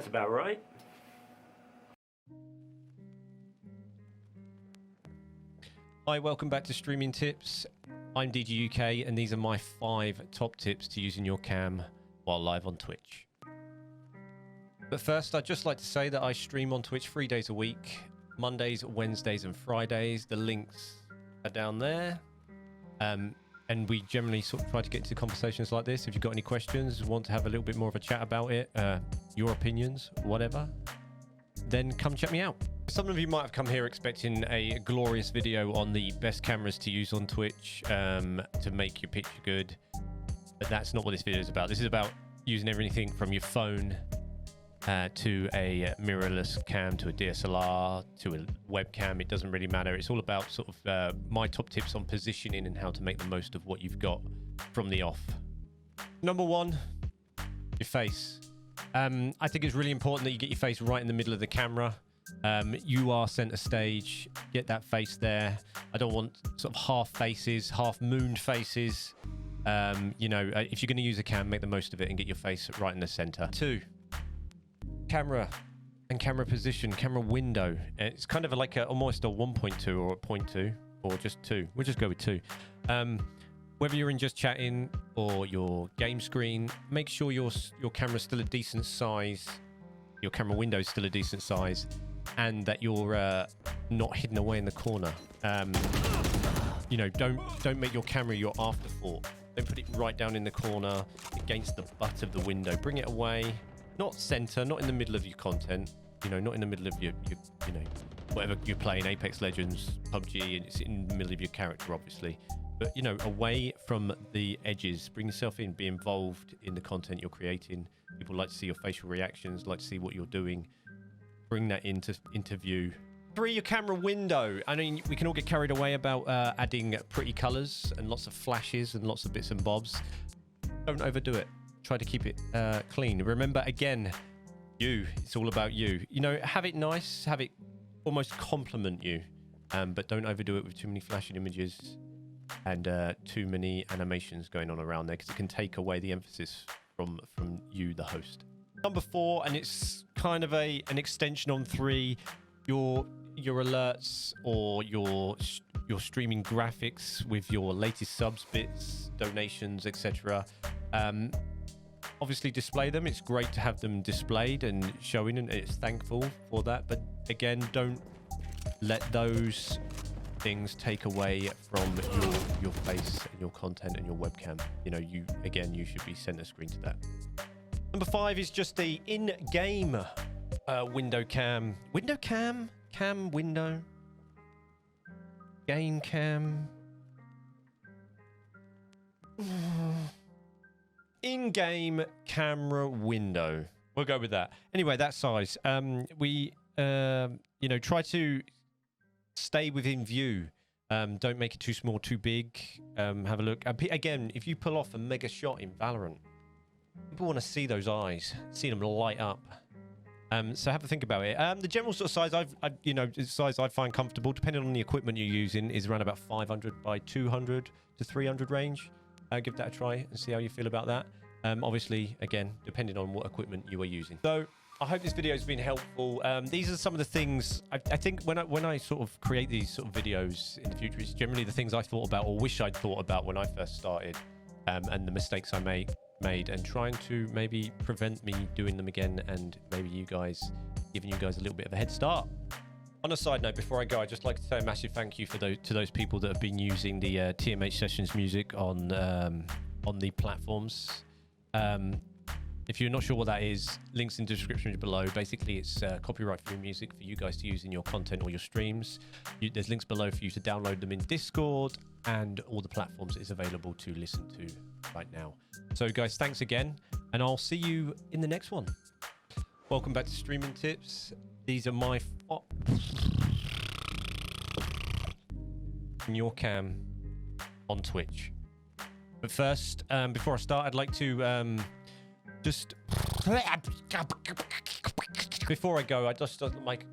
That's about right. Hi, welcome back to Streaming Tips. I'm DG UK, and these are my 5 top tips to using your cam while live on Twitch. But first, I'd just like to say that I stream on Twitch 3 days a week, Mondays, Wednesdays, and Fridays. The links are down there. And we generally sort of try to get to conversations like this. If you've got any questions, want to have a little bit more of a chat about it, your opinions, whatever, then come check me out. Some of you might have come here expecting a glorious video on the best cameras to use on Twitch to make your picture good. But that's not what this video is about. This is about using everything from your phone to a mirrorless cam, to a DSLR, to a webcam. It doesn't really matter. It's all about sort of my top tips on positioning and how to make the most of what you've got from the off. Number 1, your face. I think it's really important that you get your face right in the middle of the camera. You are center stage. Get that face there. I don't want sort of half faces, half mooned faces. You know, if you're going to use a cam, make the most of it and get your face right in the center. 2, camera and camera position, camera window. It's kind of like almost a 1.2 or a 0.2 or just 2. We'll just go with 2. Whether you're in just chatting or your game screen, make sure your camera's still a decent size, your camera window is still a decent size, and that you're not hidden away in the corner. You know, don't make your camera your afterthought. Don't put it right down in the corner against the butt of the window. Bring it away. Not center, not in the middle of your content, you know, not in the middle of your you know, whatever you're playing, Apex Legends, PUBG, and it's in the middle of your character, obviously. But, you know, away from the edges, bring yourself in, be involved in the content you're creating. People like to see your facial reactions, like to see what you're doing. Bring that into view. 3, your camera window. I mean, we can all get carried away about adding pretty colors and lots of flashes and lots of bits and bobs. Don't overdo it. Try to keep it clean. Remember, again, it's all about you. You know, have it nice, have it almost complement you, but don't overdo it with too many flashing images and too many animations going on around there, because it can take away the emphasis from you, the host. Number 4, and it's kind of an extension on 3, your alerts or your streaming graphics with your latest subs bits, donations, etc. Obviously display them. It's great to have them displayed and showing, and it's thankful for that. But again, don't let those things take away from your face and your content and your webcam. You know, you should be center screen to that. Number 5 is just the in-game window cam. Window cam? Cam window? Game cam? In-game camera window. We'll go with that. Anyway, that size. We you know, try to stay within view. Don't make it too small, too big. Have a look. Again, if you pull off a mega shot in Valorant, people want to see those eyes, see them light up. So have a think about it. The general sort of size you know, size I find comfortable, depending on the equipment you're using, is around about 500 by 200 to 300 range. Give that a try and see how you feel about that. Obviously, again, depending on what equipment you are using. So I hope this video has been helpful. These are some of the things I think when I sort of create these sort of videos in the future, it's generally the things I thought about or wish I'd thought about when I first started, and the mistakes I made, and trying to maybe prevent me doing them again, and maybe giving you guys a little bit of a head start. On a side note, before I go, I'd just like to say a massive thank you to those people that have been using the TMH Sessions music on the platforms. If you're not sure what that is, links in the description below. Basically, it's copyright-free music for you guys to use in your content or your streams. There's links below for you to download them in Discord and all the platforms it is available to listen to right now. So, guys, thanks again, and I'll see you in the next one. Welcome back to Streaming Tips. These are my your cam on Twitch. But first, before I start, I'd like to just before I go, I just like